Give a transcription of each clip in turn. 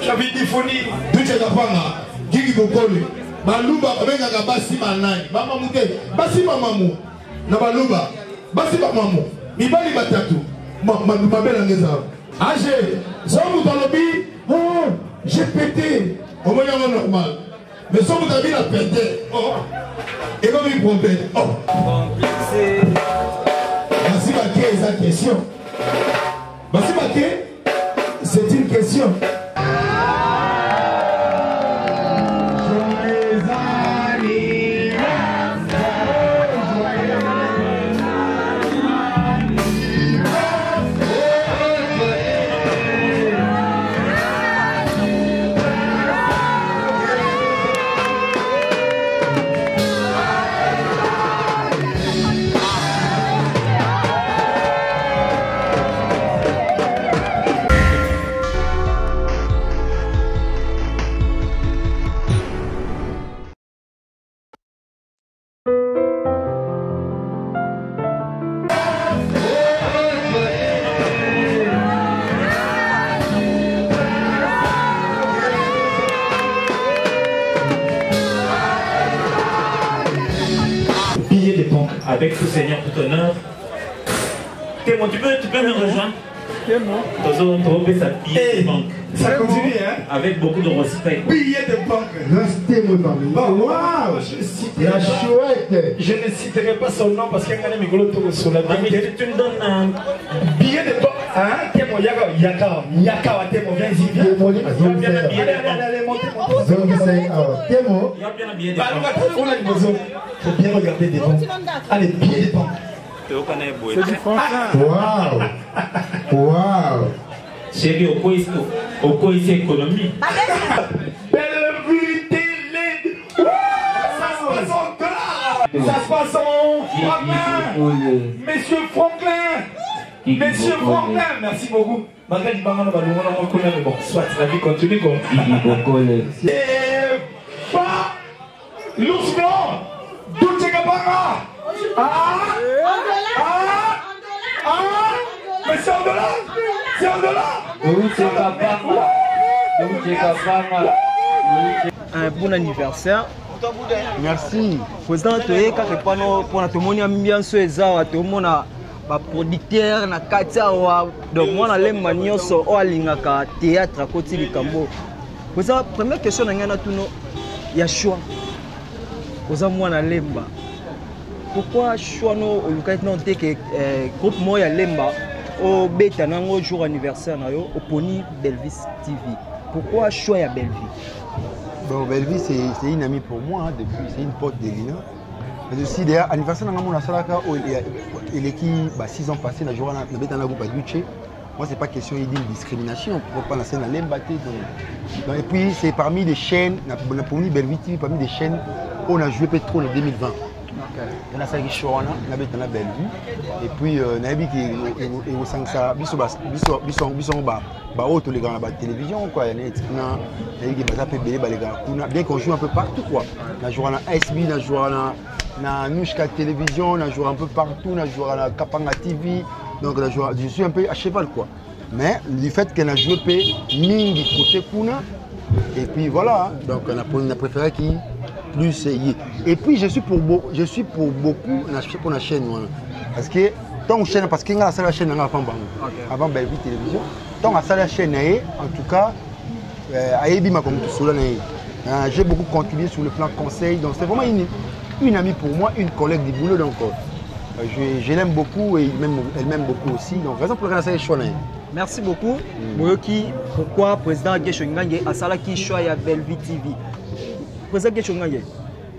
J'avais dit foni. Tout est capable. Gigi Bokole. Baluba avec un basi manai. Maman mouté. Basi mamamou. Na baluba. Basi mamamou. Mibali batatu. Ma belle angeza. Age. Somme dans le bi. Oh, j'ai pété. Au moyen normal. Mais somme dans la pété. Oh. Et comme il pompait. Oh. Compliqué. Basi baké, c'est une question. Basi baké, c'est une question. Avec tout Seigneur, tout honneur. Témoin, tu peux me rejoindre? Ça continue, hein? Avec beaucoup de respect. Billet de banque. Restez-moi parmi nous. Waouh! La chouette. Je ne citerai pas son nom parce qu'il y a un micro sur la banque. Tu me donnes un billet de banque. Hein? Témoin, Yaka, témoin, viens ici, viens. Il y a bien un billet de banque. Témoin. Il y a bien un billet de banque. Il faut bien regarder des banques. Allez, billet de banque. C'est du français. Waouh! Waouh! Chérie, au quoi ici économie? Bellevue télé. Ça se passe en clair. Ça se passe en Franklin. Monsieur Franklin. Monsieur Franklin. Merci beaucoup. Malgré du banc, on va nous reconnaître, mais bon, soit la vie continue comme. Et pas Lousement. Douce Gabara. Mais c'est en dollars. C'est en dollars. Bon anniversaire. Merci. Président, tu es quand pour tout le monde ambiance ça, tout le monde a producteur na katia wa donc moi na le manioso o alingaka théâtre à côté du Cambo. Président, première question na ngana tuno ya choix. Président moi na lemba. Pourquoi choix no olukai non te que groupe moi ya lemba au beta nango jour anniversaire na yo au Pony Belvis TV. Pourquoi choix ya Belvis? Bon, Belvis c'est une amie pour moi hein, depuis, c'est une pote d'Elina. Mais aussi d'ailleurs anniversaire na mon salaka il est qui 6 ans passés la journée na beta na groupe Aduche. Moi c'est pas question de discrimination, on peut pas lancer dans l'embaté donc et puis c'est parmi les chaînes na Pony Belvis TV parmi les chaînes où on a joué Pétrole en 2020. Il y a ça qui show on a beta na Belvis et puis na bi qui au sangsa biso ba auto les gars la télévision quoi il y a qui baza pe belé ba les gars bien qu'on joue un peu partout quoi na jouer na SB na jouer na Nushka télévision na jouer un peu partout na jouer na Kapanga TV donc la jouer je suis un peu à cheval quoi mais du fait qu'elle a joué pe mingi côté kuna et puis voilà donc on a préféré qui plus et puis je suis pour beaucoup pour la chaîne voilà. Parce que tant chaîne parce que la chaîne avant Belle-Vie télévision tant la chaîne en tout cas j'ai beaucoup contribué sur le plan conseil donc c'est vraiment une amie pour moi, une collègue du boulot donc je l'aime beaucoup et elle m'aime beaucoup aussi donc raison pour laquelle ça est. Merci beaucoup. Pourquoi président Gesho Ngange a salaki choix ya Belle-Vie TV? Président Gesho Ngange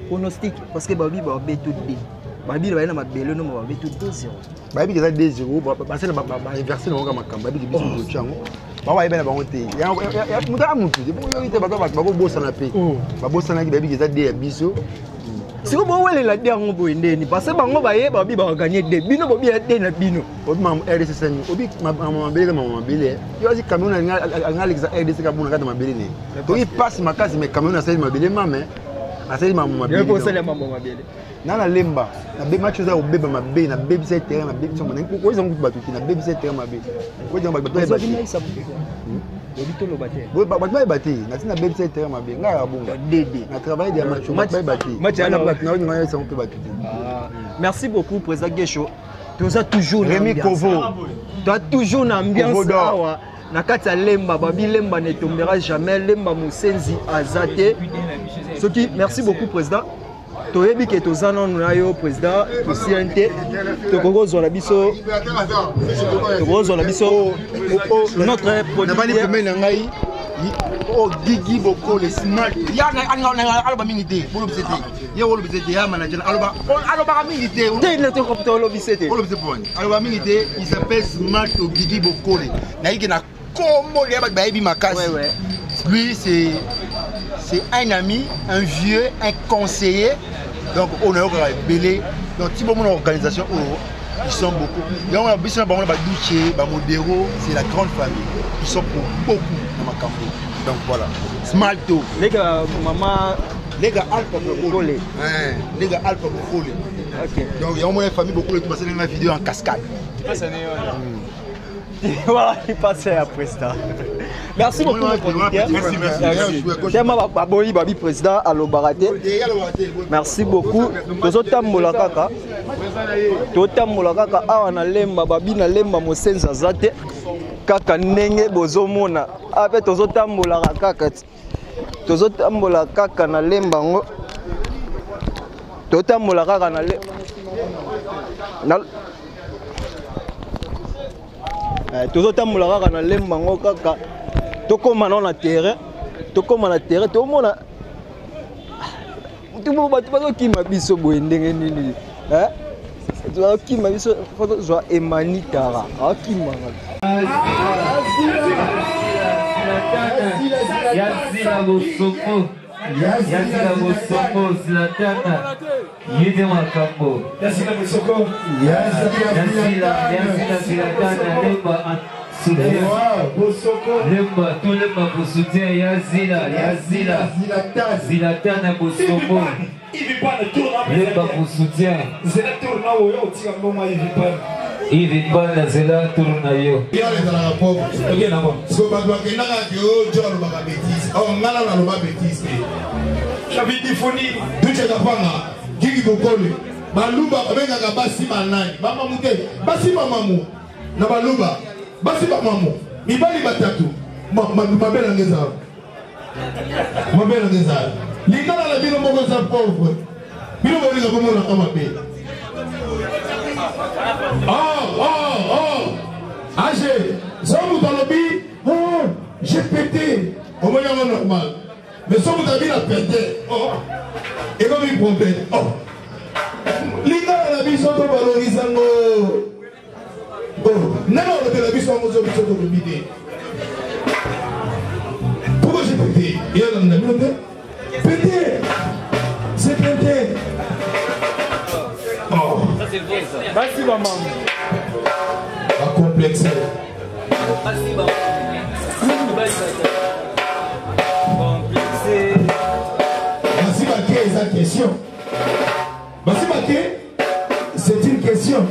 pronostic parce que Babi va tout D. Babi va na mabelo no va tout 2-0. Babi que ça 2-0 parce que inverser no ka makamba Babi que biso ko chango. Baba yebena bango te. Ya mutala mutu. De bon yo ite bako bossa na pe. Ba bossa na ki Babi que ça D biso. Si vous voulez la dire on peut ndeni parce que bango ba yeba Babi ba gagner des bino Babi ya na bino. Obi mam RDC sani. Obi maman bele. Yo zi camion na Alexa RDC ka buna ka mabele ne. To il passe makasi mais camion na sali mabele mame. Asali maman mabele. Yo ko sali maman mabele. Na lemba na be match za obeba mabe na be bisa terrain na be so mona ko zo ngutu batuti na be bisa terrain mabe ko zo ba batuti ba bito lo bate bo ba ba bate na tina be bisa terrain mabe nga bunga dede na travail de match ba bate match na batuti na nga zo ngutu batuti. Merci beaucoup président Gesho. Tu as toujours Rémi Kovo. Tu as toujours une ambiance awa na kati ya lemba babi lemba ne tombera jamais lemba musenzi azate. Soki merci beaucoup président. Toyebi ke tozana na yo président CNT tokozwa na biso notre producteur na ngai o Gigi Boko le smart ya na aloba minité bolo bisete ya wolo bisete ya manager aloba minité te to kopto lo bisete aloba minité il s'appelle Smart Gigi Boko na yiki na komo ya ba yebi makasi lui c'est un ami, un vieux, un conseiller. Donc, on a belé. Donc, si on a une organisation, ils sont beaucoup. Donc, on a besoin de Douché, Modero, c'est la grande famille. Ils sont pour beaucoup dans ma campagne. Donc, voilà. Smalto. Les gars, maman. Les gars, Alpha Bokole. Les gars, Alpha Bokole. Ok. Donc, il y a au moins une famille beaucoup qui passe une vidéo en cascade. Voilà, il passait après ça. Merci beaucoup, le producteur. Merci. Président Alobaraté. Merci beaucoup. Tozotambola kaka. Totambola kaka awa na lemba babi na lemba mosenza zate. Kaka ndenge bozomona. Ape tozotambola kaka. Tozotambola kaka na lemba ngo. Totambola kaka na lemba. Tozotambola kaka na lemba ngo kaka. Tokoma na terrain, tokoma na terrain, tomona tumo batu bazokima biso boye ndenge nini bazokima biso foto zwa emanitara akima Yazila Bosoko Zlatana Yede Makambo Yazila Bosoko Yazila Zlatana Lemba Lemba tout lemba pour soutien Yazila Zlatana Bosoko Lemba pour soutien Ivipana Zela tourna yo. Gigi Bokole Baluba abengaka basi manani mama mute basi mamamu na baluba basi mamamu mibali batatu mabela ngeza lingana la bino moko za pauvre bino bolinga komona kama be Âgé, somme dans le bi, j'ai pété. Au moins, il y a normal. Mais somme dans le bi, il a pété. Et comme il pompait. Les gars, la vie sont valorisants. Non, la vie sont valorisants. Pourquoi j'ai pété? Il y a un ami pété. C'est pété. Ça c'est vrai ça. Merci maman. A complexé. Merci maman. Complexé. Merci Baké, c'est une question. Merci Baké, c'est une question.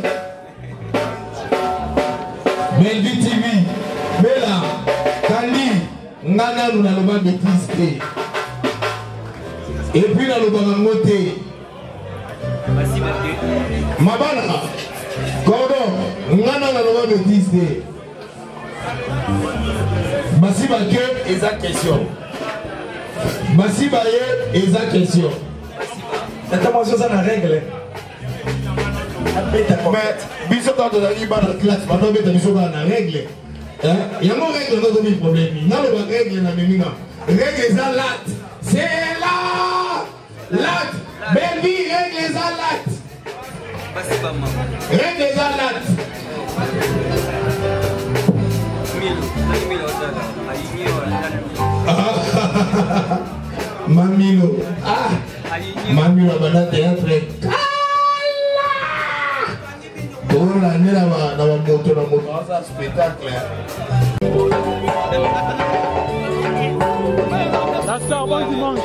Belle-Vie TV, Bella, Kandi, Nana, nous n'allons pas bêtiser. Et puis dans le bangamoté. Mabana, Gordon, ngana na loba bêtise. Masiba que exact question. Masiba ye exact question. L'intervention ça na règle. Mais biso quand on arrive dans la classe, maintenant beta biso na règle. Hein? Il y a mon règle dans le problème. Na le règle na memina. Règle ça lat. C'est là. Lat. Belle vie règle ça lat. Règle ça lat. Mamilo. Ah. Mamilo bana théâtre. Pour l'année là na moto na moto ça spectacle. Ça sort bon dimanche.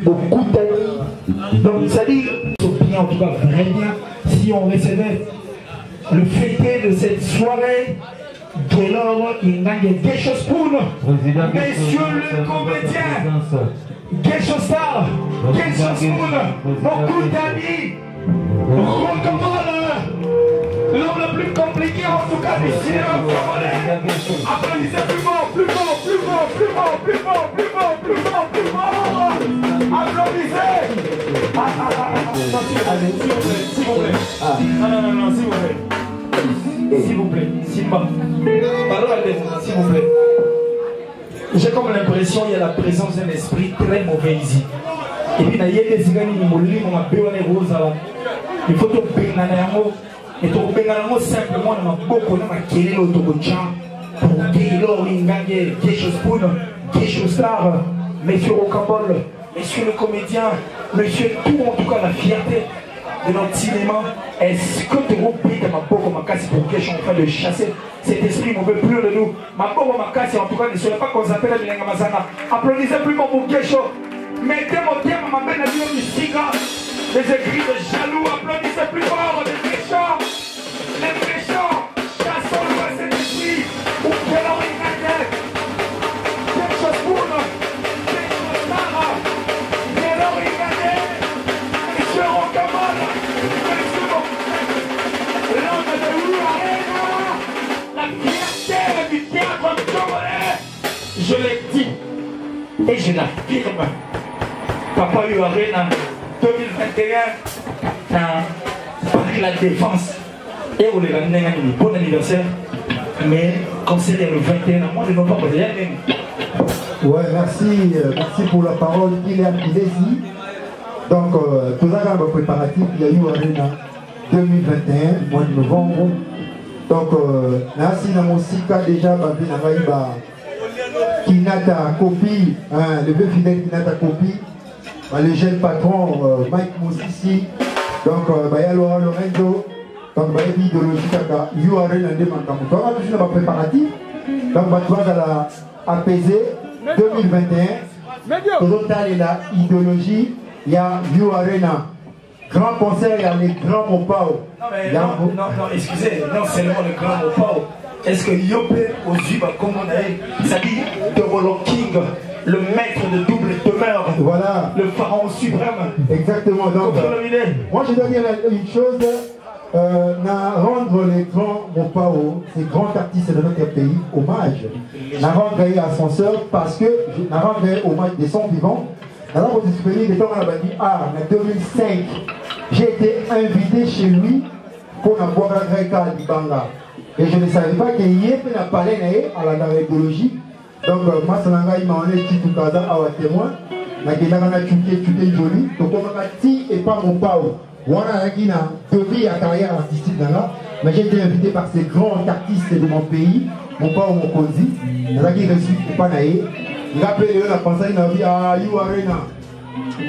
Beaucoup d'amis. Donc ça dit, en tout cas très bien, si on recevait le fêté de cette soirée, Gaylor Ingange Geshospun, messieurs le comédien, Geshostar, Geshospun, beaucoup d'amis, recommande l'homme le plus compliqué en tout cas ici, applaudissez plus fort, plus fort, plus fort, plus fort, plus fort, plus fort, plus fort, plus fort, applaudissez. Allez, s'il vous plaît. Non, s'il vous plaît. S'il vous plaît, Simba. Pardon, s'il vous plaît. J'ai comme l'impression qu'il y a la présence d'un esprit très mauvais ici. Et puis, il faut tout pénal. Et tout pénal simplement dans ma bouche, dans ma kélé, autobotchan, pour Gaylor Ingange, Geshospun, Geshostar, messieurs Rocambole, messieurs le comédien, monsieur tout en tout cas la fierté de notre cinéma. Est-ce que tu oublies ma bouche, ma casse pour que je suis en train de chasser cet esprit mauvais plus de nous? Ma bouche, ma casse, en tout cas, ne soyez pas qu'on s'appelle la Bilinga Mazana. Applaudissez plus fort pour Gesho. Mettez mon terme, ma belle avion du Siga. Les écrits de jaloux, applaudissez plus fort, les méchants, chassons le voix cet esprit, ou Gaylor Ingange, Geshospun, Geshostar, Gaylor Ingange, monsieur Rocambole, monsieur l'homme de Louarena, la fierté du théâtre congolais, je l'ai dit, et je l'affirme, Papa Louarena, 2021, Paris la Défense. Et on les ramène à un bon anniversaire. Mais comme c'est le 21, moi je ne vais pas poser même. Ouais, merci pour la parole. Il est ici. Donc, tout ça, dans le préparatif, il y a eu Arena 2021, mois de novembre. Donc, merci dans mon sika déjà, Kinata copie, le vieux fidèle Kinata copie. Le jeune patron Mike Moussissi, donc il y a Laura Lorenzo, donc il y a l'idéologie qui a Arena de Mankamuto. On a toujours un préparatif, donc il y a la APZ 2021. Total est la idéologie, il y a Arena. Grand concert, il y a les grands Mopao. Non, excusez, non seulement le grand Mopao. Est-ce que Yopé aux yeux, comme on a ça dit de Roland King, le maître de double demeure, voilà, le pharaon suprême. Exactement. Donc, moi je dois dire une chose, rendre les grands Mopao, ces grands artistes de notre pays, hommage. Rendre ascenseur parce que rendre hommage des sons vivants. Alors, pour disponible, étant à la bâtie en 2005, j'ai été invité chez lui pour avoir un vrai cas d'Ibanga. Et je ne savais pas qu'il y ait un palais à la radiologie. Donc, moi, ça m'a dit tout à l'heure à témoin. Je suis joli. Donc, on et pas mon pao. On a devenu à carrière artistique. Mais j'ai été invité par ces grands artistes de mon pays. Mon pao, mon Kondi. Il a reçu pas naïe. Il a appelé la pensée, il a dit ah, You Arena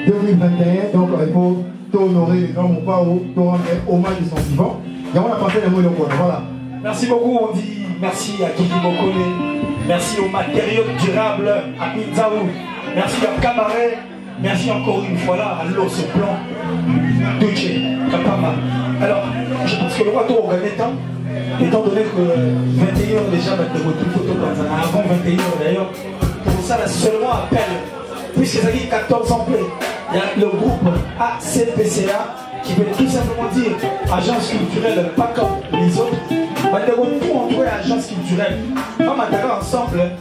2021. Donc, il faut honorer les grands mon pao, rendre hommage de son vivant. Et on a pensé les mots de voilà. Merci beaucoup, on dit merci à Kiki Bokone, merci aux matériaux durables à Pinzaou, merci à Cabaret, merci encore une fois là à l'os plan, Duce, Kapama. Alors, je pense que le roi tour étant donné que 21h déjà, va te retrouver photo comme ça, avant 21h d'ailleurs, pour ça, là, seulement appel, puisque ça dit 14 ans plein, il y a le groupe ACPCA qui veut tout simplement dire agence culturelle, pas comme les autres. Bah, de retour entouré agence culturelle. On m'attendra ensemble.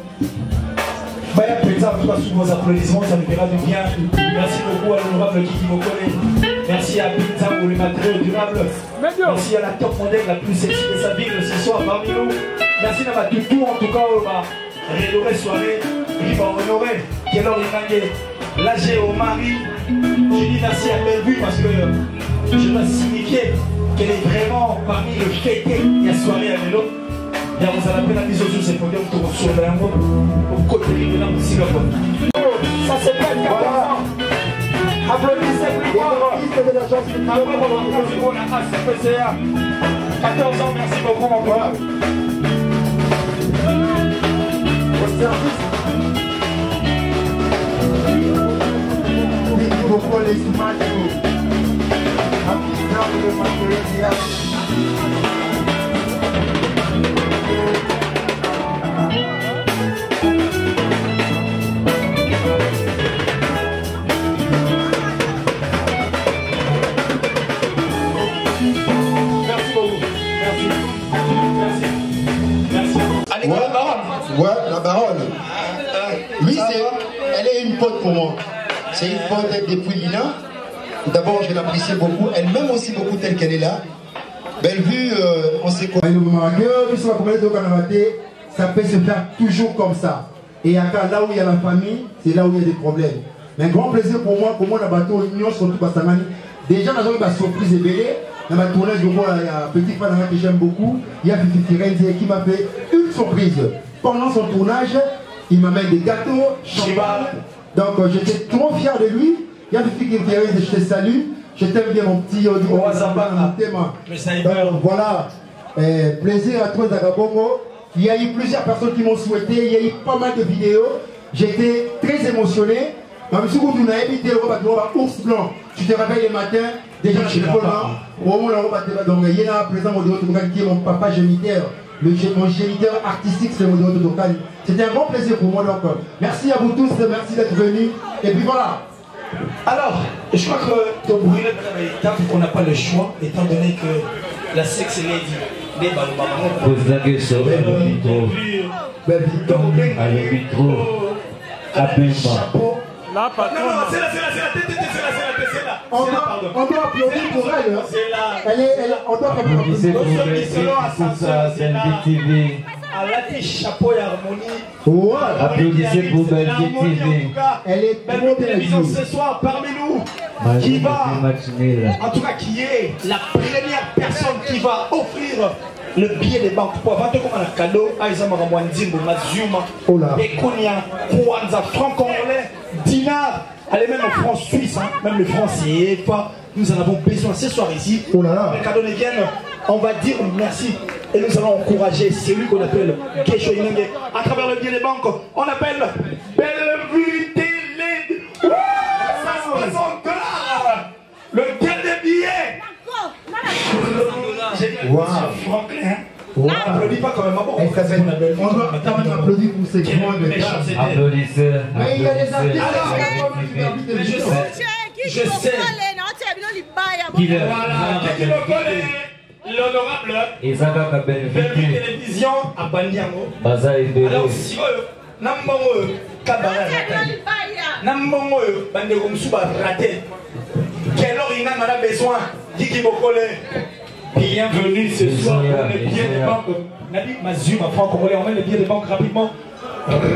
Bah, il y a plaisir en tout cas sous vos applaudissements, ça nous fera du bien. Merci beaucoup à l'honorable Kiki Bokone. Merci à Pizza pour les matériaux durables. Merci à la top modèle la plus sexy de sa ville ce soir parmi nous. Merci à ma toutou en tout cas au rédoré soirée. Il va honorer quelle heure il m'a l'âgé au mari. Je dis merci à Bellevue parce que je dois signifier qu'elle est vraiment parmi le fêté de la soirée à vélo. Et vous allez la mise au jour, c'est pour dire que vous sur un mot au côté de la musique. Ça c'est pas le cas. Applaudissez plus fort. De l'agence de la ACPCA. 14 ans, merci beaucoup mon frère. Au service. Beaucoup les images. Ouais, la baronne. Lui, elle est une pote pour moi. C'est une pote depuis Lina. D'abord, je l'apprécie beaucoup. Elle m'aime aussi beaucoup telle qu'elle est là. Bellevue, on sait quoi. Ça peut se faire toujours comme ça. Et là où il y a la famille, c'est là où il y a des problèmes. Mais un grand plaisir pour moi, on a bateau union surtout parce que déjà, on a une surprise et belle. Dans ma tournage, il y a un petit fan que j'aime beaucoup. Il y a Fifi Firenze qui m'a fait une surprise. Pendant son tournage, il m'amène des gâteaux, champagne. Donc j'étais trop fier de lui. Il y a Fifi Firenze, je te salue. Je t'aime bien mon petit audio. Donc voilà, plaisir à toi Zagabongo. Il y a eu plusieurs personnes qui m'ont souhaité. Il y a eu pas mal de vidéos. J'étais très émotionné. Donc il tu te réveilles le matin, déjà chez le volant, au moment où il y a un président qui est mon papa géniteur, mon géniteur artistique, c'est mon Totokan. C'était un grand plaisir pour moi. Donc, merci à vous tous, merci d'être venus. Et puis voilà. Alors, je crois que ton brûlé dans l'étape qu'on n'a pas le choix, étant donné que la sexe lady, les ballons, pose la question, le micro, à Bemba. Là, non, c'est là. On doit applaudir pour elle. On doit applaudir elle a des chapeaux et harmonie. Applaudissez pour Belgique TV. Elle est belle télévision ce soir parmi nous. Qui va, en tout cas, qui est la première personne qui va offrir le billet des banques pour avoir comme un cadeau à Isama Ramwandimbo, Mazuma, Ekonia, Kwanza, franc congolais, dinar. Allez, même en France suisse, hein, même le franc CFA, nous en avons besoin ce soir ici. Les cadeaux ne viennent, on va dire merci. Et nous allons encourager celui qu'on appelle Kesho Inenge. À travers le billet des banques, on appelle Bellevue Télé. Ça se passe encore. Le dernier billet. Wow. Franklin. Applaudis pas quand même. On doit quand même applaudir pour ces grands de Applaudissez. Mais il y a des artistes. Je sais. Qui le l'honorable Ezaka Bellevue Télévision à Bandiango. Baza et Bélé. Alors si Nambango Cabaret Namongo, bande comme souba raté. Quel or il a besoin? Guigui Bokole. Bienvenue ce soir pour les billets de banque. Nabi Mazuma, Franck Congolais, on met les billets de banque rapidement.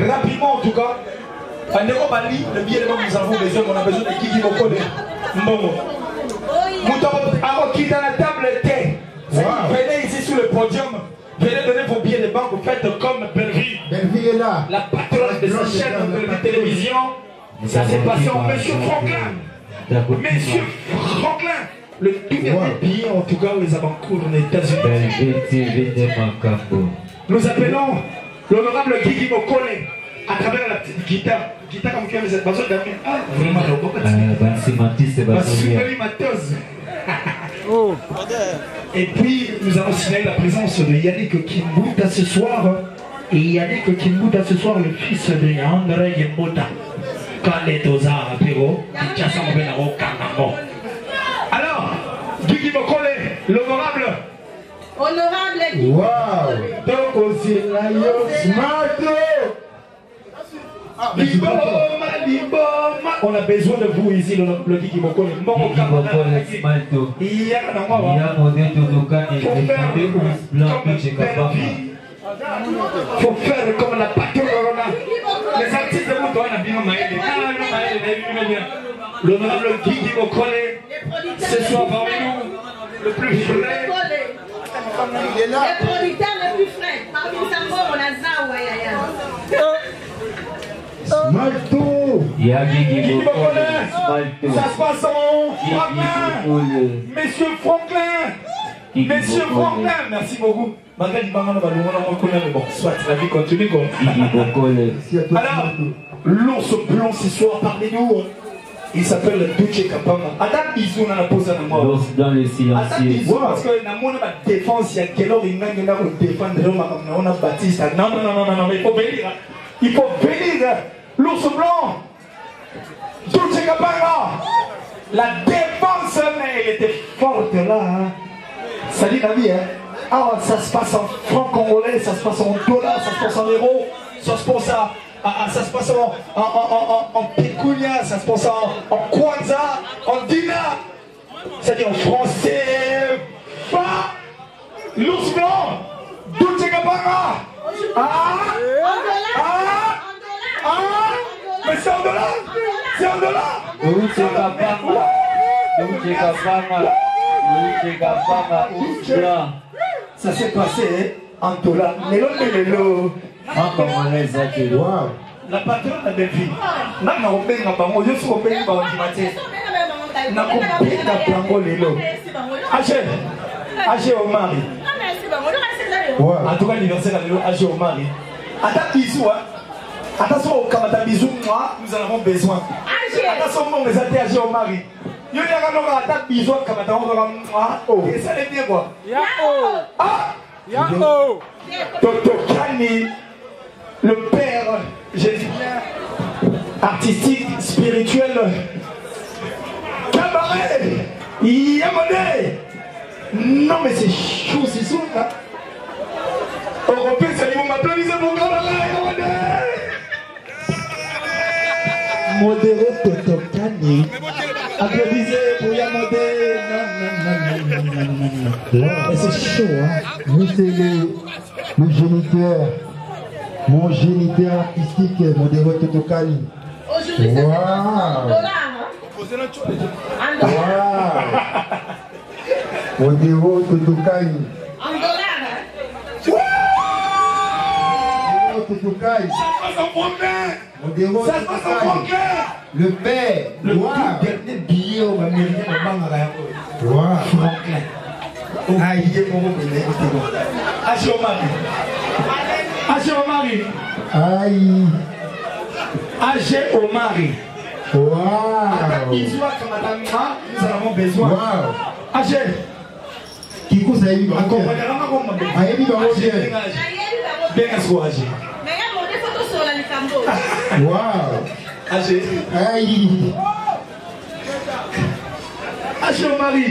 Rapidement en tout cas. Bandeko Bali, le billet de banque, nous avons besoin, on a besoin de Guigui Bokole. Mbongo. Alors qui dans la table était. Venez ici sur le podium. Venez donner vos billets de banque. Vous faites comme Belleville. Belleville est là. La patronne de sa chaîne de télévision. Ça s'est passé en Monsieur Franklin. Monsieur Franklin. Le tout dernier billet en tout cas aux Abancourt aux États-Unis. Nous appelons l'honorable Guigui Bokole à travers la petite guitare. Guitare comme qui cette personne d'amis. Ah, vraiment, et puis nous avons signé la présence de Yannick Kimbouta ce soir. Et Yannick Kimbouta ce soir, le fils de André Kimbouta. Alors, Guigui Bokole, l'honorable. Honorable. Waouh. Donc aussi, là, Smarto. On a besoin de vous ici, le Guigui Bokole. Faut faire comme la patronne. Les artistes de vous doivent bien maïler. L'honorable Guigui Bokole, ce soir parmi nous, le plus frais. Il est là. Les producteurs les plus frais. Parmi ça, on a ça, Smalto. Guigui Bokole. Ça se passe en Franklin. Monsieur Franklin. Monsieur Franklin. Merci beaucoup. Bon, soit la vie continue. Alors, l'ours blanc ce soir parmi nous, il s'appelle Duce Kapama. Attends, bisous dans la pose à moi. L'ours dans les silencieux. Parce que dans mon défense, il y a quel heure il y a défendre on a Baptiste. Non, il faut venir. Il faut venir. L'ours blanc. Duce Kapama. La défense, mais elle était forte là. Salut la vie, hein. Ah, ça se passe en francs congolais, ça se passe en dollars, ça se passe en euros, ça se passe ça se passe en pécunia, ça se passe en kwanza, en dinar, c'est-à-dire en français. Pas l'ours blanc, Duce Kapama. Mais c'est en dollars. C'est en dollars. Duce Kapama. Duce Kapama. Duce Kapama. Ours blanc. Ça s'est passé en dollars. Lélo. En congolais, ça te doit. La patronne de Belleville. Je suis au pays de Bandimaté. Haché au mari. En tout cas, l'anniversaire de Haché au mari. Attends, bisous. Attention au Kamata bisous, moi, nous en avons besoin. Attention, mon mes amis, Haché au mari. Il y a un attaque bisous, Kamata, on va voir. Et ça n'est bien quoi. Docteur Kani, le père, j'ai dit artistique, spirituel, cabaret, Yamone. Non mais c'est chaud, c'est sourd là. Européen, c'est vous m'applaudissez pour cabaret, Yamone. Modéré Docteur Kani. Applaudissez pour Yamone. Et c'est chaud, hein. Lui, c'est le géniteur. Mon géniteur artistique, Modéro Totokani. Aujourd'hui, c'est en dollars. Modéro Totokani. En dollars. Modéro Totokani. Ça passe en Franklin. Modéro Ça passe en Franklin. Le père. Le tout dernier billet au Américain de Bangara. Franklin. Ah, il est bon. Haché au mari. Haché au mari. Aïe. Haché au mari. Waouh. Nous en avons besoin. Waouh. Haché. Kikou ça y est. Aïe, bien assuré Haché. Mais il y a des photos sur la Licambo. Waouh. Haché. Aïe. Haché au mari.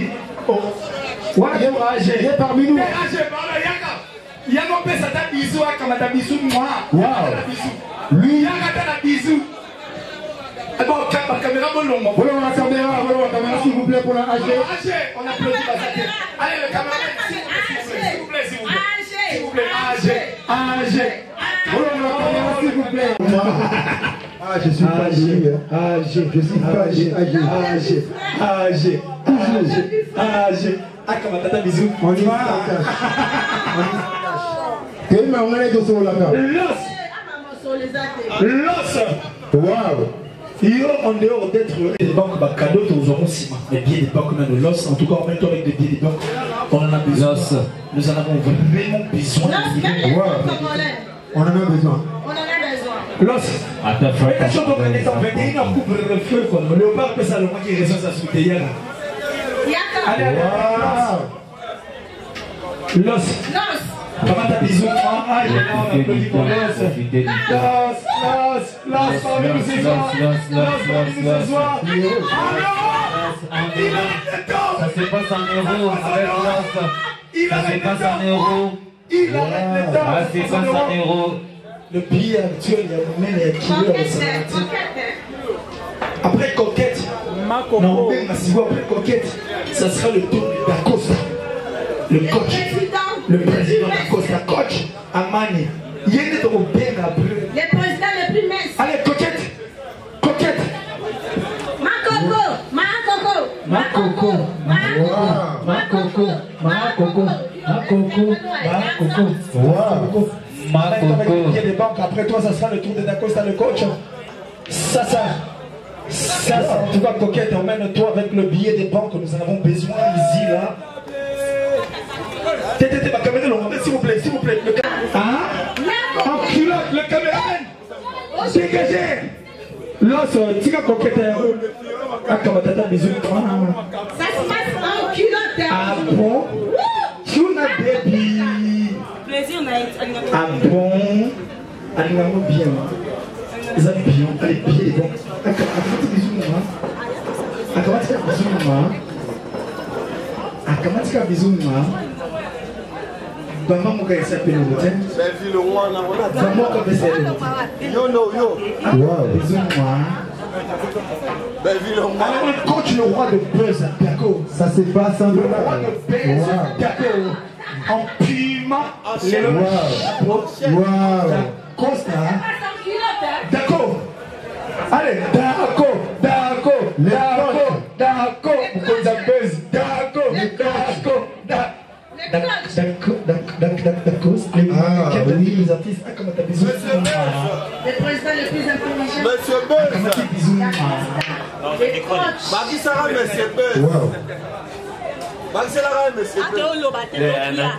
Il est parmi nous. Il y a mon père, ça t'a bisou, comme t'as bisou, moi. Waouh. Lui, il y a un bisou. Bon, la caméra, Voilà la caméra, s'il vous plaît, pour la AG. on applaudit la tête. Allez, le caméraman, s'il vous plaît, s'il vous plaît. S'il vous plaît, AG. Voilà la caméra, s'il vous plaît. Ah, je suis pas AG. Je suis pas AG. Ah, comment t'as bisous. On y va. Quel m'a on est sur la carte. L'os. Waouh. Yo, en dehors d'être des banques, cadeaux, nous aurons ciment. Les billets des banques, on a de l'os. En tout cas, en même temps, avec des billets des banques, on en a besoin. Nous en avons vraiment besoin. On en a besoin. L'os. Mais la chose dont on est en 21 ans, coupe le feu, quoi. Le léopard peut ça, le moins qui raison, ça se fait hier. Allez, l'os. Comment t'as bisous? Ah, il est là, on applaudit pour l'os. L'os, parmi nous ce soir. Ça se passe en euros avec l'os. Ça se passe en euros. Il arrête le temps. Ça se passe en euros. Le billet actuel, il y a combien de kilos? Après coquette, non, après coquette, ça sera le tour d'Acosta. Le coach, le président d'Acosta, coach Amani. Il y a des trop bien après. Le président le plus mince. Allez, coquette. Il y a des banques. Après toi, ça sera le tour de d'Acosta, le coach. Ça, en tout cas, coquette, emmène-toi avec le billet des banques. Nous en avons besoin ici, là. Ma caméra, s'il vous plaît. En culotte, le caméraman. Dégagez. L'os, tika coquette. Ah, comment t'as bisous. Ça se passe en culotte. Ah bon? Tuna baby. Plaisir, Ah bon? Allez, bien. Ils ont bien. Allez, bien les banques. Ah, comment tu as bisous, Maman, mon gars, il s'appelle le hôtel. Maman, comme c'est le hôtel. Yo. Wow, bisous, moi. Coach le roi de buzz, Piaco. Ça se passe en Le roi de buzz, Piaco. En piment. Wow. Costa. D'accord. Allez, d'accord. Pourquoi ils appellent d'accord. Les artistes, comment t'as besoin? Le président le plus intelligent. Monsieur Buzz. Comment t'as besoin? Les coachs. Magie Sarah, Monsieur Buzz. Wow. Magie Sarah, Monsieur Buzz.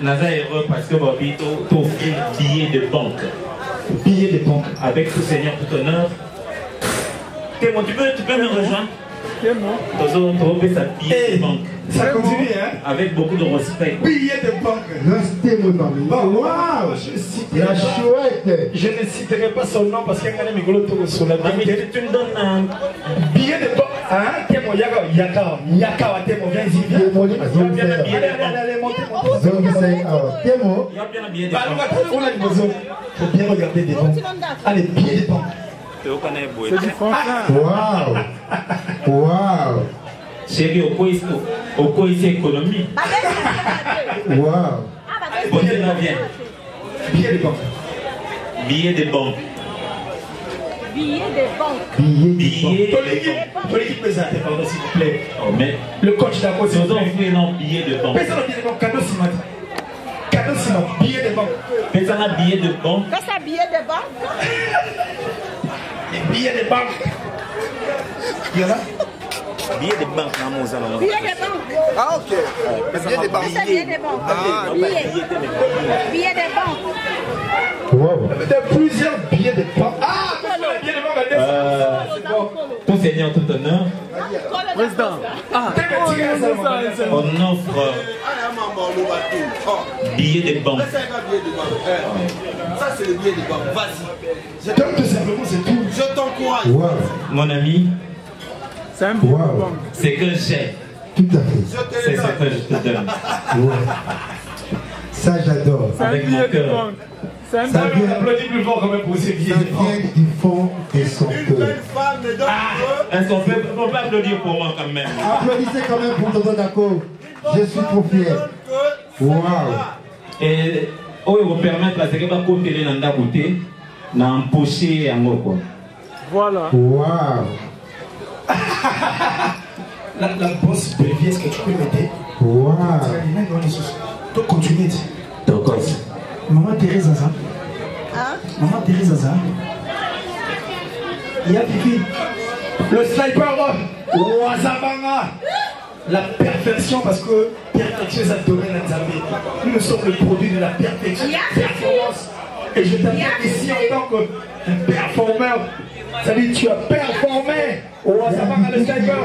Naza est heureux parce que Bobby t'offre billet de banque. Billet de banque. Avec tout seigneur, tout honneur. Témoin, tu peux me rejoindre? Tozo sa billet de banque. Ça continue, hein? Avec beaucoup de respect. Billet de banque. Restez-moi parmi nous. Wow. La chouette. Je ne citerai pas son nom parce qu'il y a un migolo sur la banque. Tu me donnes un billet de banque. Hein? Témo, Yaka, Témo, viens ici. Allez, montez. Témo. Il y a bien un billet de banque. On a une besoin. Il faut bien regarder des banques. Allez, billet de banque. C'est du français. Wow. Chérie, au quoi ici économie? Wow. Billet de banque. Billet de banque. Billet de banque. Billet de banque. Pour l'équipe présente, pardon, s'il vous plaît. Oh, mais le coach d'Ako, s'il vous plaît. Non, billet de banque. Personne n'a billet de banque, cadeau ciment, billet de banque. Personne n'a billet de banque. Qu'est-ce que c'est billet de banque? Les billets de banque. Il y en a? Billet de banque, non, billet de banque. Ah, ok. Billet de banque. C'est billet de banque. Billet de banque. Wow. De plusieurs billets de banque. Ah, billet de banque. Tout seigneur, tout honneur. Président. On offre billet de banque. Ça, c'est le billet de banque. Vas-y. Je donne tout simplement, c'est tout. Je t'encourage. Wow. Mon ami, c'est un billet de banque. C'est que j'ai. Tout à fait. C'est ce que je te donne. Ouais. Ça, j'adore. Avec mon cœur. C'est un peu on applaudit plus fort quand même pour ces billets. Ça vient du fond de son cœur. On peut applaudir pour moi quand même. Applaudissez quand même pour Tonton Dako. Je suis trop fier. Waouh. Et on va permettre à ce que va côté dans la côté, dans un poché en gros. Voilà. Waouh. La bosse Belvier, est-ce que tu peux m'aider? Waouh. Donc continue. D'accord. Maman Thérèse Zaza. Hein? Maman Thérèse Zaza. Il y a Pipi. Le sniper. Ouazabanga. La perfection, parce que perfection, ça donne la Zambie. Nous sommes le produit de la perfection. Performance. Et je t'appelle ici en tant que performeur. Ça dit, tu as performé. Ouazabanga, le sniper.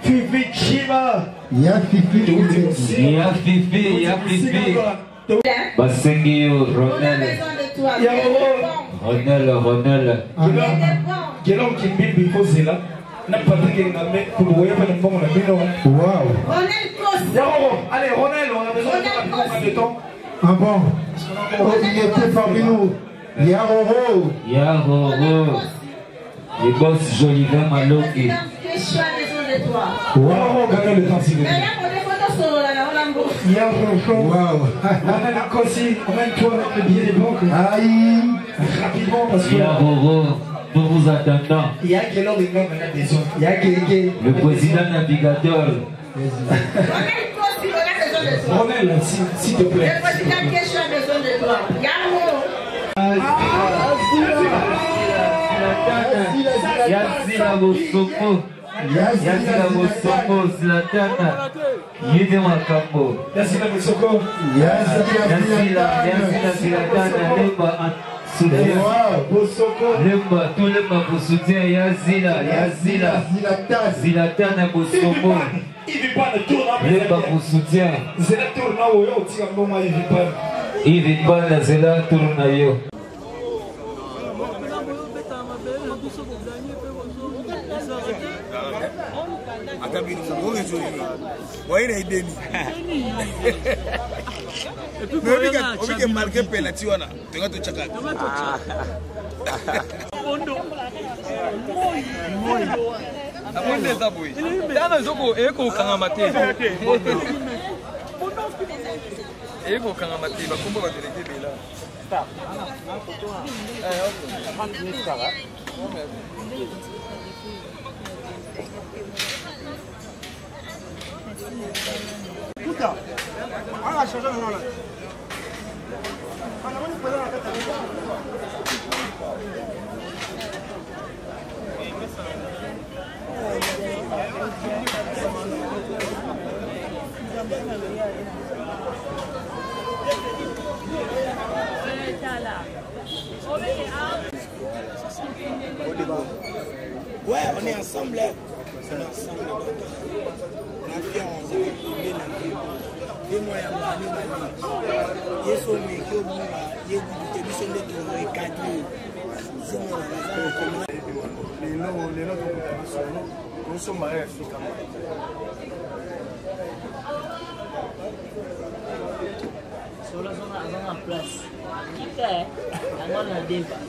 Fifi Chiba. Il y a Fifi. Il y a Fifi, il y a Fifi. Basengi Ronel. Ronel. Gelon qui est bien before Zela. N'a pas dit qu'il y a un mec pour le voyer, pas de bon, on a mis. Waouh. Allez, Ronel, on a besoin de temps. Ah bon. Il était parmi nous. Il y a Roro. Il y a Roro. Les boss Jolivin Maloki. Waouh, gagnez le temps s'il vous plaît. Il y a Roro. Waouh. On a la consigne, on met toi avec le billet des banques. Aïe. Rapidement parce que. Il y a Roro. Nous vous attendons. Il y a quel homme maintenant des autres. Il y a Guégué. Le président navigateur. Ronel, s'il te plaît. Le président question a besoin de toi. Yazila Bosoko. Yazila Bosoko. Zlatana. Yede Makambo. Yazila Bosoko. Yazila Zlatana. Lemba soutien. Lemba, tout lemba pour soutien. Yazila. Zlatana Bosoko. Lemba pour soutien. Zela tourna où yo tira ngoma hivi pale. Hivi pale Zela tourna yo. Akabiri mo ngezo ni. Waina ideni. Obike marqué penalty wana. Tenga to chaka. Aponde boy. Dana zoko eko kangamate. Eko kangamate bakumba batereke bela. Stop. Puta. Ahora yo no la. Para no puedo la teta. Ouais, on est ensemble. On est ensemble. On a fait et moi, il y a un yes, on est que moi, il y a une émission de tour et 4 nous sommes mariés africains. Sur la zone en place. Qui fait la débat.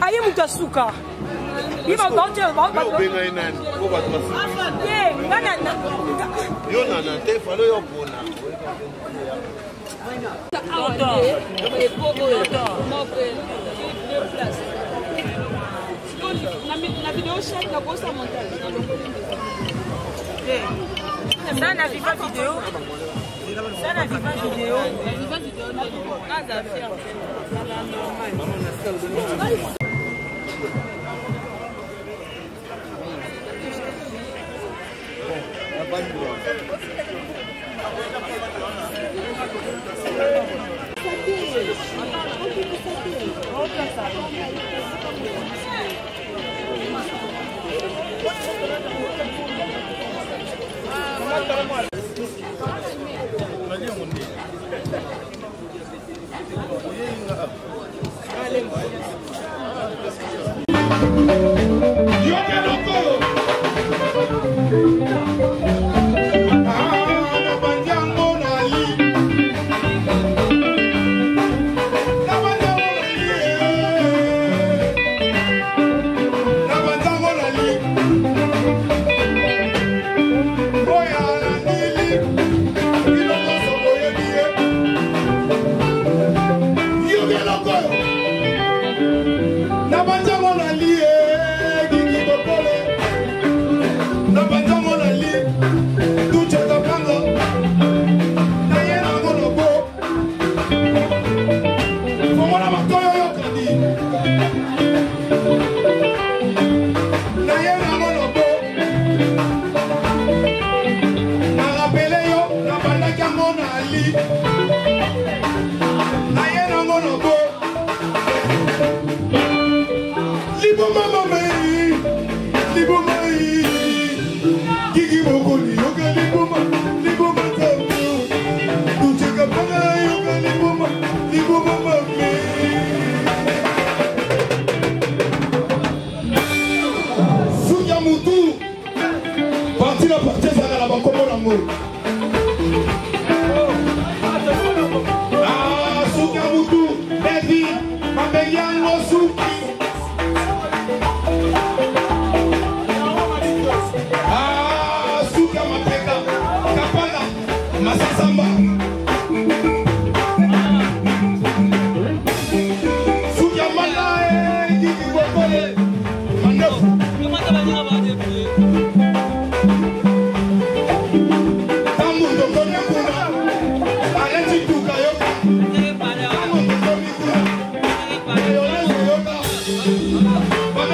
Aye mutasuka. Iba baje ba. Benga inani. Ko ba twasuka. Ngana. Yo nana te falo yo bona. Na vidéo chat na kosa montage. Ça na viva vidéo. Ça na viva vidéo. Na viva vidéo na kaza faire.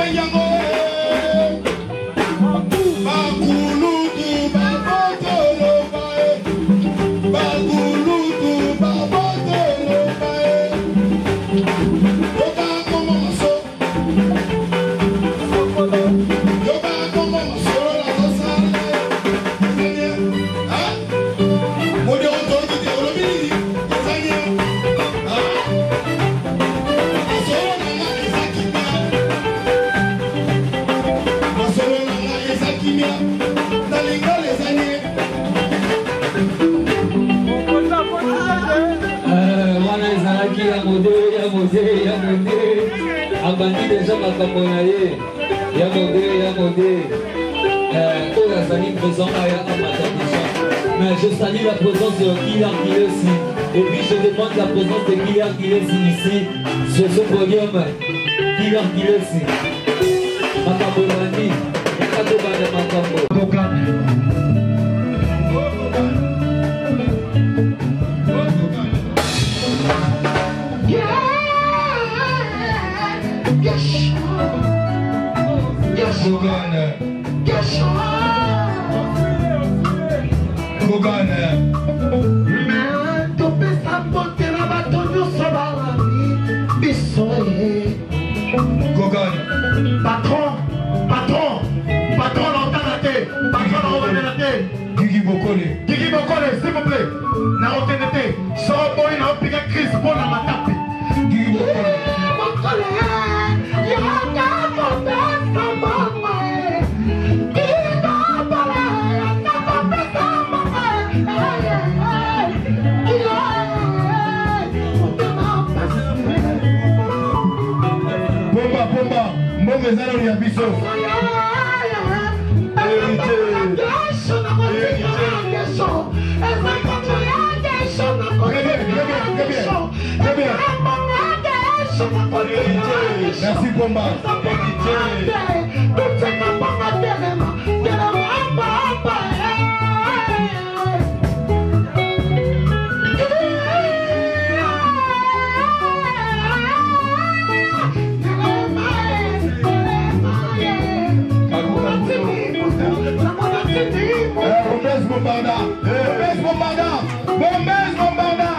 Yango abandi déjà makambo na ye ya modé oyo azali présent aya amata déjà mais je salue la présence de Kylian Kilesi et puis je demande la présence de Kylian Kilesi ici sur ce podium. Kylian Kilesi makambo nani yakatobana makambo Patron, l'entendez, patron, Guigui Bokole, s'il vous plaît, n'a retenez, sort boy, n'a pas piqué Chris, bon à ma tape. Guigui Bokole. Pomba, mbongo ezala ya biso. Merci Pomba. Bombez Bombarda.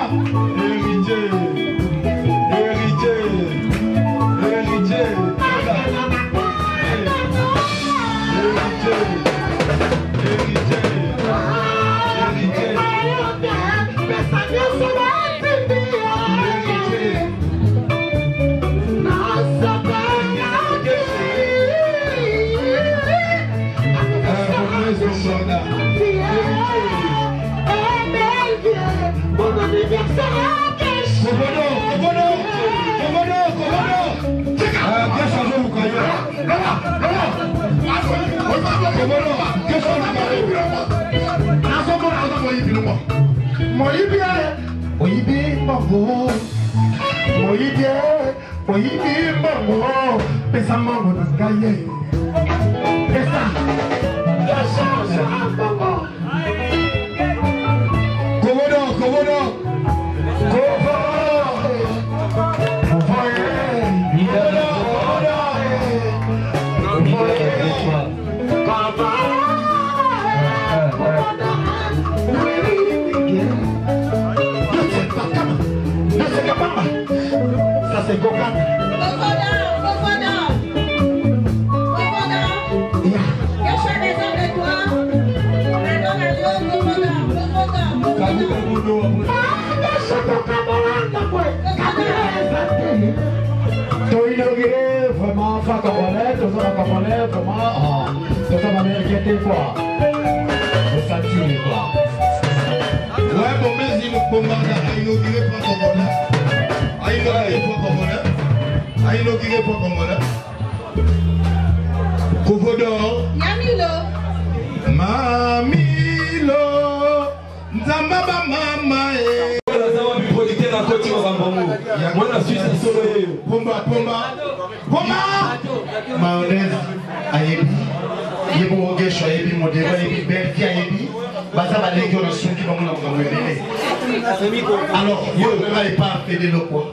Alors, il ne va pas faire le quoi.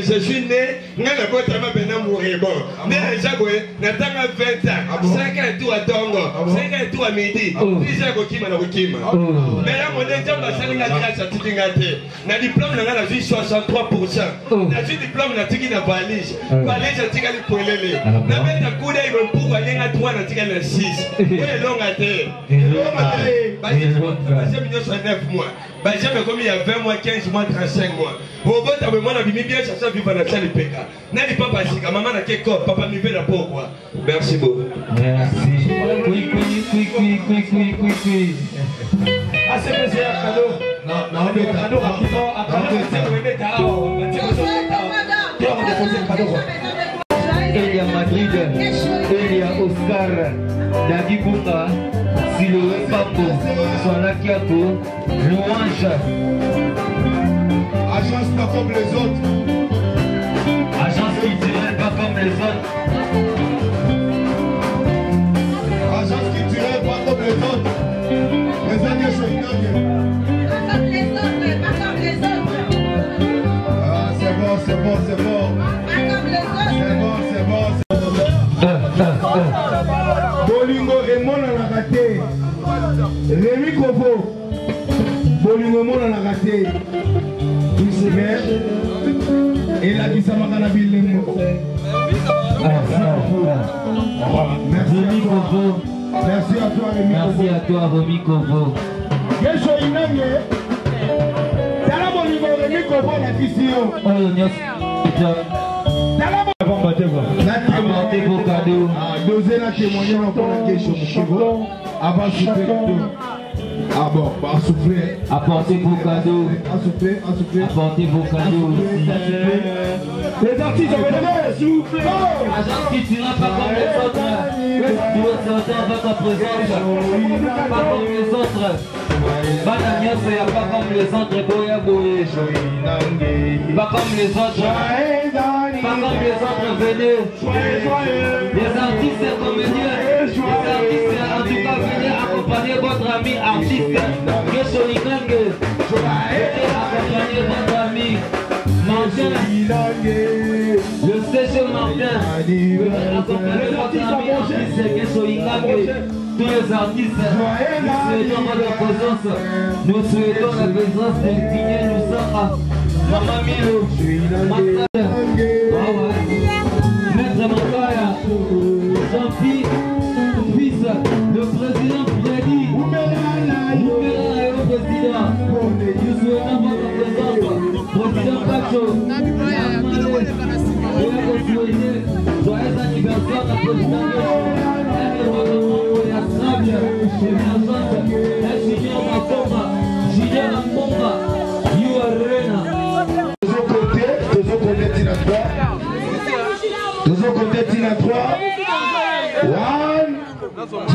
Je suis né, je suis mourir. Bon, je suis 20 ans, 5 ans tout à Tongo, 5 ans tout à midi, 10 ans mais là, mon état va s'allumer la grâce à Tikingate. Le diplôme, on a vu 63%. Le diplôme, on a tiré la valise. Valise, on a tiré le poêlé. On a mis un coup d'œil pour aller à 3, on a tiré le 6. On est long à terre. C'est 9 mois. Jamais comme il y a 20 mois, 15 mois, 35 mois. Au bout d'un moment, on a bien cherché à vivre dans la salle de PK. N'a pas passé, maman n'a qu'un corps, papa me fait la peau, quoi. Merci beaucoup. Merci. Oui. Ah, c'est un cadeau. Non, cadeau rapidement. Elia Madrid, Elia Oscar, Dadi Bunga, Siloé Pambo, Swalakiako, Louange. Agence pas comme les autres. Agence culturelle pas comme les autres. Agence culturelle pas comme les autres. Les années sont dingues. Pas comme les autres, pas comme les autres. Ah, c'est bon. Pas comme les autres. C'est bon. Bolingo et Mona n'a raté. Rémi Kovo. Bolingo et Mona n'a raté. Tout ce merde. Et là, qui s'en va dans la ville. Merci à toi, Rémi. Merci à toi, Rémi Kovo. Apportez vos cadeaux. Dosez la témoignage encore la question. Avant de souffler. Ah bon, pas souffler. Apportez vos cadeaux. Souffler. Apportez vos cadeaux aussi. Les artistes, on va s'il vous plaît. Agence qui ne pas comme les autres. Tu vas sortir avec ta présence. Pas comme les autres. Bananias, il n'y a pas comme les autres. Boya Boye. Pas comme les autres. Pas comme les autres. Venez. Les artistes et comédiens. Les artistes, en tout cas, venez accompagner votre ami artiste. Venez accompagner votre ami Martin. Le séjour Martin. Venez accompagner votre ami artiste. Tous les artistes, nous souhaitons votre présence. Nous souhaitons la présence de Guinée Loussara, Maman Milo, Maître Makaya, Jean-Pierre, fils, le président Freddy, Oumela est le président. Nous souhaitons votre présence. Président Pacho, joyeux anniversaire à président Toujours côté Tina 3. 1, 2, 3.